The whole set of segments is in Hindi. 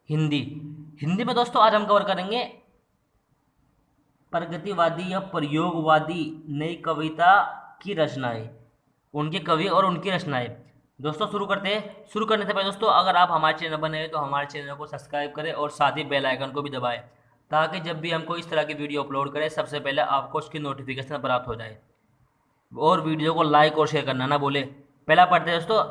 हिंदी। हिंदी में दोस्तों आज हम कवर करेंगे प्रगतिवादी या प्रयोगवादी नई कविता की रचनाएं, उनके कवि और उनकी रचनाएं। दोस्तों शुरू करते हैं। शुरू करने से पहले दोस्तों अगर आप हमारे चैनल बने हैं तो हमारे चैनल को सब्सक्राइब करें और साथ ही बेल आइकन को भी दबाएं, ताकि जब भी हम कोई इस तरह की वीडियो अपलोड करें सबसे पहले आपको उसकी नोटिफिकेशन प्राप्त हो जाए। और वीडियो को लाइक और शेयर करना ना भूले। पहला पढ़ते हैं दोस्तों,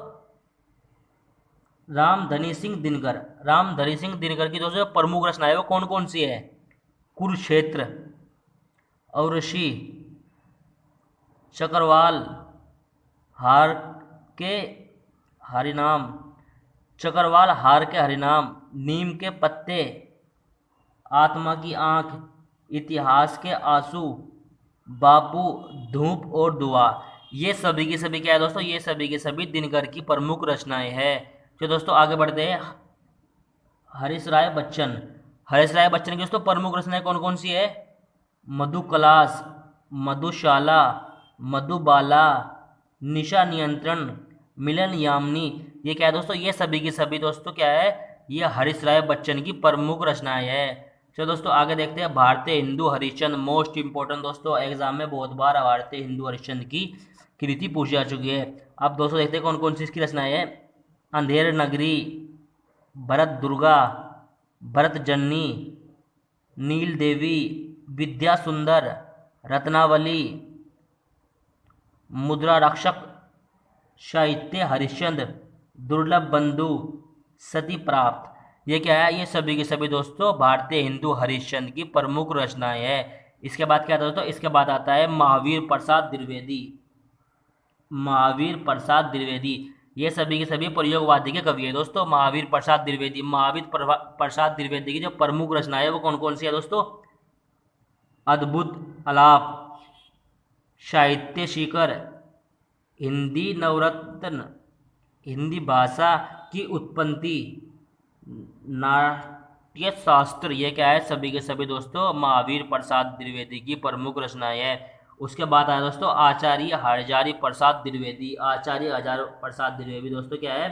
रामधनी सिंह दिनकर। रामधनी सिंह दिनकर की दोस्तों प्रमुख रचनाएं वो कौन कौन सी है? कुरुक्षेत्र, औरशी, चक्रवाल, हार के हरिनाम, चक्रवाल हार के हरिनाम, नीम के पत्ते, आत्मा की आंख, इतिहास के आंसू, बापू, धूप और दुआ। ये सभी की सभी क्या है दोस्तों? ये सभी के सभी दिनकर की प्रमुख रचनाएं हैं। तो दोस्तों आगे बढ़ते हैं। हरीश राय बच्चन। हरीश राय बच्चन की दोस्तों प्रमुख रचनाएं कौन कौन सी है? मधुकलास, मधुशाला, मधुबाला, निशा नियंत्रण, मिलन यामिनी। ये क्या है दोस्तों? ये सभी की सभी दोस्तों क्या है? ये हरीश राय बच्चन की प्रमुख रचनाएं हैं। चलो दोस्तों आगे देखते हैं। भारतीय हिंदू हरिश्चंद्र, मोस्ट इंपॉर्टेंट दोस्तों, एग्जाम में बहुत बार भारतीय हिंदू हरिश्चंद्र की कृति पूछी जा चुकी है। अब दोस्तों देखते हैं कौन कौन सी इसकी रचनाएं हैं। अंधेर नगरी, भरत दुर्गा, भरत जन्नी, नील देवी, विद्या सुंदर, रत्नावली, मुद्रा रक्षक, साहित्य हरिश्चंद्र, दुर्लभ बंधु, सती प्राप्त। ये क्या है? ये सभी के सभी दोस्तों भारतीय हिंदू हरिश्चंद्र की प्रमुख रचनाएं हैं। इसके बाद क्या आता है दोस्तों? इसके बाद आता है महावीर प्रसाद द्विवेदी। महावीर प्रसाद द्विवेदी ये सभी के सभी प्रयोगवादी के कवि है दोस्तों। महावीर प्रसाद द्विवेदी, प्रसाद द्विवेदी की जो प्रमुख रचनाएं है वो कौन कौन सी है दोस्तों? अद्भुत आलाप, साहित्य शिखर, हिंदी नवरत्न, हिंदी भाषा की उत्पत्ति, नाट्य शास्त्र। ये क्या है? सभी के सभी दोस्तों महावीर प्रसाद द्विवेदी की प्रमुख रचनाएं हैं। उसके बाद आया दोस्तों आचार्य हजारी प्रसाद द्विवेदी। आचार्य हजारी प्रसाद द्विवेदी दोस्तों क्या है?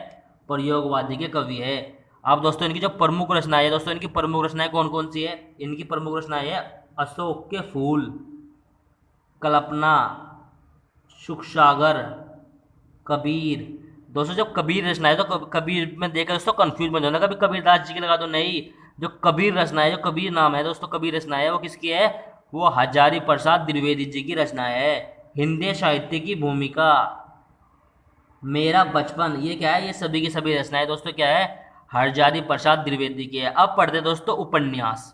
प्रयोगवादी के कवि है। अब दोस्तों इनकी जो प्रमुख रचनाएं है दोस्तों, इनकी प्रमुख रचनाएं कौन कौन सी है? इनकी प्रमुख रचनाएं है अशोक के फूल, कल्पना, सुख सागर, कबीर। दोस्तों जब कबीर रचना है तो कबीर में देखकर दोस्तों कंफ्यूज बन जाना, कभी कबीरदास जी की लगा दो, नहीं। जो कबीर रचना है, जो कबीर नाम है दोस्तों, कबीर रचना है वो किसकी है? वो हजारी प्रसाद द्विवेदी जी की रचना है। हिंदी साहित्य की भूमिका, मेरा बचपन। ये क्या है? ये सभी की सभी रचनाएं दोस्तों क्या है? हजारी प्रसाद द्विवेदी की है। अब पढ़ते दोस्तों उपन्यास।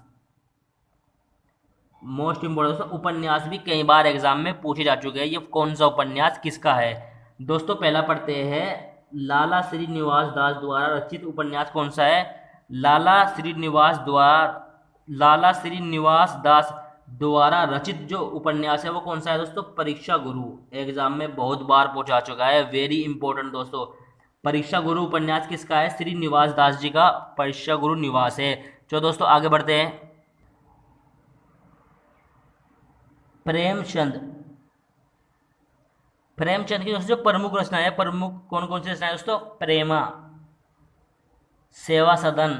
मोस्ट इम्पोर्टेंट दोस्तों, उपन्यास भी कई बार एग्जाम में पूछे जा चुके हैं। ये कौन सा उपन्यास किसका है? दोस्तों पहला पढ़ते हैं, लाला श्रीनिवास दास द्वारा रचित उपन्यास कौन सा है? लाला श्रीनिवास दास द्वारा रचित जो उपन्यास है वो कौन सा है दोस्तों? परीक्षा गुरु। एग्जाम में बहुत बार पूछा चुका है, वेरी इंपॉर्टेंट दोस्तों। परीक्षा गुरु उपन्यास किसका है? श्रीनिवास दास जी का परीक्षा गुरु निवास है। चलो दोस्तों आगे बढ़ते हैं। प्रेमचंद। प्रेमचंद की दोस्तों जो प्रमुख रचना है, प्रमुख कौन कौन सी रचना है दोस्तों? प्रेमा, सेवा सदन,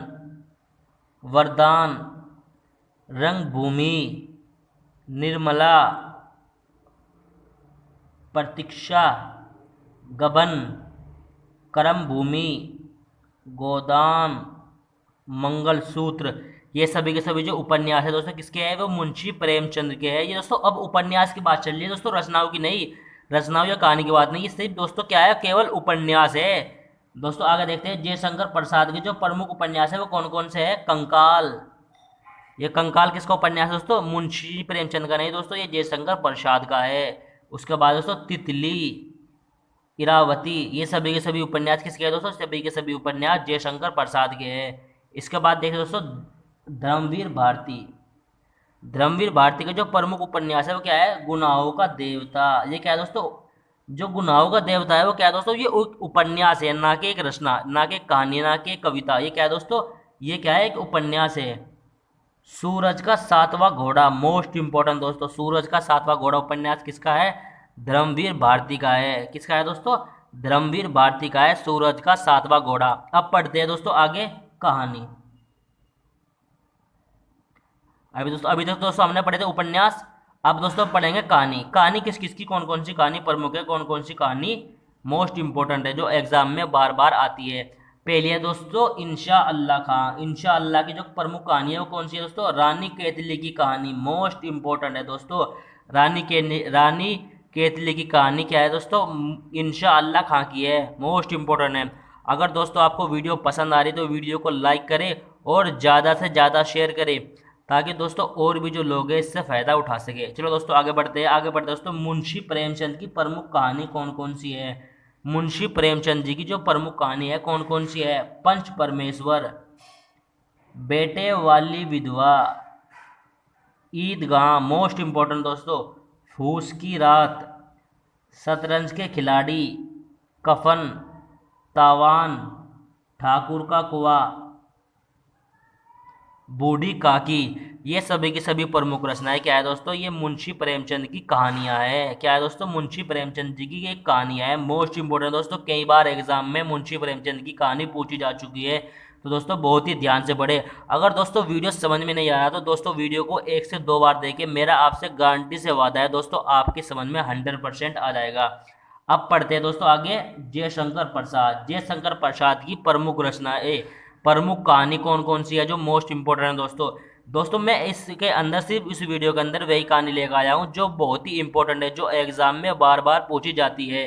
वरदान, रंगभूमि, निर्मला, प्रतीक्षा, गबन, करम भूमि, गोदान, मंगलसूत्र। ये सभी के सभी जो उपन्यास है दोस्तों किसके हैं? वो मुंशी प्रेमचंद के हैं। ये दोस्तों अब उपन्यास की बात चल रही है दोस्तों, रचनाओं की नहीं। रचनाओं या कहानी की बात नहीं, ये सिर्फ दोस्तों क्या है? केवल उपन्यास है। दोस्तों आगे देखते हैं, जयशंकर प्रसाद के जो प्रमुख उपन्यास है वो कौन कौन से है? कंकाल। ये कंकाल किसका उपन्यास है दोस्तों? मुंशी प्रेमचंद का नहीं दोस्तों, ये जयशंकर प्रसाद का है। उसके बाद दोस्तों तितली, इरावती। ये सभी के सभी उपन्यास किसके हैं दोस्तों? सभी के सभी उपन्यास जयशंकर प्रसाद के हैं। इसके बाद देखिए दोस्तों धर्मवीर भारती। धर्मवीर भारती का जो प्रमुख उपन्यास है वो क्या है? गुनाहों का देवता। ये क्या है दोस्तों? जो गुनाहों का देवता है वो क्या है दोस्तों? ये उपन्यास है, ना कि एक रचना, ना कि कहानी, ना कि एक कविता। ये क्या है दोस्तों? ये क्या है? एक उपन्यास है। सूरज का सातवां घोड़ा, मोस्ट इंपॉर्टेंट दोस्तों, सूरज का सातवां घोड़ा उपन्यास किसका है? धर्मवीर भारती का है। किसका है दोस्तों? धर्मवीर भारती का है सूरज का सातवां घोड़ा। अब पढ़ते हैं दोस्तों आगे कहानी। अभी तक दोस्तों हमने पढ़े थे उपन्यास। अब दोस्तों पढ़ेंगे कहानी। कहानी किस किस की, कौन कौन सी कहानी प्रमुख है, कौन कौन सी कहानी मोस्ट इंपॉर्टेंट है, जो एग्जाम में बार बार आती है। पहली है दोस्तों इंशा अल्लाह खां। इंशा अल्लाह की जो प्रमुख कहानी है वो कौन सी है दोस्तों? रानी केतली की कहानी, मोस्ट इंपॉर्टेंट है दोस्तों। रानी केतली की कहानी क्या है दोस्तों? इंशा अल्लाह खां की है, मोस्ट इंपॉर्टेंट है। अगर दोस्तों आपको वीडियो पसंद आ रही है तो वीडियो को लाइक करें और ज़्यादा से ज़्यादा शेयर करें, ताकि दोस्तों और भी जो लोग हैं इससे फ़ायदा उठा सके। चलो दोस्तों आगे बढ़ते हैं। आगे बढ़ते दोस्तों, मुंशी प्रेमचंद की प्रमुख कहानी कौन कौन सी है? मुंशी प्रेमचंद जी की जो प्रमुख कहानी है कौन कौन सी है? पंच परमेश्वर, बेटे वाली विधवा, ईदगाह, मोस्ट इंपॉर्टेंट दोस्तों, फूस की रात, शतरंज के खिलाड़ी, कफन, तावान, ठाकुर का कुआं, बूढ़ी काकी। ये सभी की सभी प्रमुख रचनाएं क्या है दोस्तों? ये मुंशी प्रेमचंद की कहानियां हैं। क्या है दोस्तों? मुंशी प्रेमचंद जी की एक कहानियां हैं, मोस्ट इंपोर्टेंट दोस्तों। कई बार एग्जाम में मुंशी प्रेमचंद की कहानी पूछी जा चुकी है, तो दोस्तों बहुत ही ध्यान से पढ़े। अगर दोस्तों वीडियो समझ में नहीं आ रहा तो दोस्तों वीडियो को 1 से 2 बार देखें। मेरा आपसे गारंटी से वादा है दोस्तों, आपकी समझ में 100% आ जाएगा। अब पढ़ते हैं दोस्तों आगे। जयशंकर प्रसाद। जयशंकर प्रसाद की प्रमुख रचनाएं, प्रमुख कहानी कौन कौन सी है जो मोस्ट इंपोर्टेंट है दोस्तों? दोस्तों मैं इसके अंदर सिर्फ इस वीडियो के अंदर वही कहानी लेकर आया हूँ जो बहुत ही इंपॉर्टेंट है, जो एग्जाम में बार बार पूछी जाती है।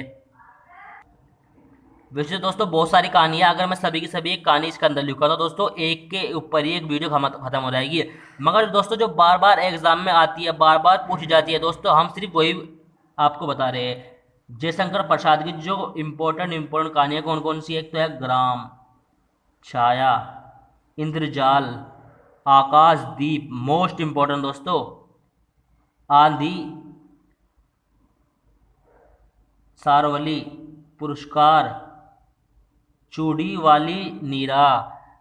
वैसे दोस्तों बहुत सारी कहानी है, अगर मैं सभी की सभी एक कहानी इसके अंदर लिखा तो दोस्तों एक के ऊपर ही एक वीडियो खत्म हो जाएगी। मगर दोस्तों जो बार बार एग्जाम में आती है, बार बार पूछी जाती है दोस्तों, हम सिर्फ वही आपको बता रहे हैं। जयशंकर प्रसाद की जो इम्पोर्टेंट कहानियां कौन कौन सी है? एक तो है ग्राम, छाया, इंद्रजाल, आकाशदीप, मोस्ट इंपॉर्टेंट दोस्तों, आंधी, सारवली, पुरस्कार, चूड़ी वाली नीरा।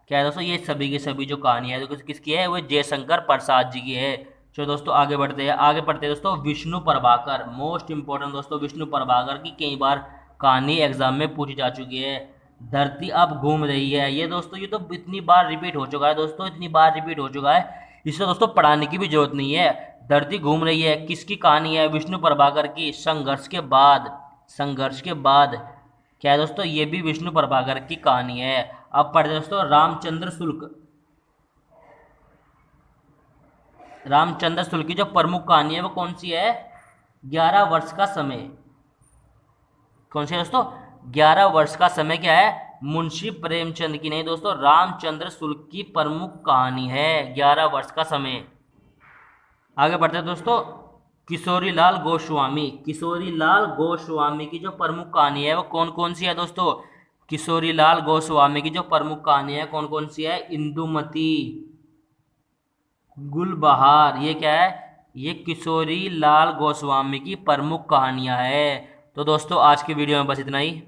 क्या है दोस्तों? ये सभी की सभी जो कहानी है तो किसकी है? वो जयशंकर प्रसाद जी की है। चलो दोस्तों आगे बढ़ते हैं। आगे पढ़ते हैं दोस्तों, विष्णु प्रभाकर, मोस्ट इंपॉर्टेंट दोस्तों। विष्णु प्रभाकर की कई बार कहानी एग्जाम में पूछी जा चुकी है। धरती अब घूम रही है, ये दोस्तों ये तो इतनी बार रिपीट हो चुका है दोस्तों, इतनी बार रिपीट हो चुका है, इसे दोस्तों पढ़ाने की भी जरूरत नहीं है। धरती घूम रही है किसकी कहानी है? विष्णु प्रभाकर की। संघर्ष के बाद, संघर्ष के बाद, क्या है दोस्तों? ये भी विष्णु प्रभाकर की कहानी है। अब पढ़ते दोस्तों, रामचंद्र शुक्ल। रामचंद्र शुक्ल की जो प्रमुख कहानी है वो कौन सी है? 11 वर्ष का समय। कौन सी है दोस्तों? 11 वर्ष का समय क्या है? मुंशी प्रेमचंद की नहीं दोस्तों, रामचंद्र शुक्ल की प्रमुख कहानी है 11 वर्ष का समय। आगे बढ़ते हैं दोस्तों, किशोरी लाल गोस्वामी। किशोरी लाल गोस्वामी की जो प्रमुख कहानी है वो कौन कौन सी है दोस्तों? किशोरी लाल गोस्वामी की जो प्रमुख कहानी है कौन कौन सी है? इंदुमती, गुलबहार। ये क्या है? ये किशोरी लाल गोस्वामी की प्रमुख कहानियां है। तो दोस्तों आज की वीडियो में बस इतना ही।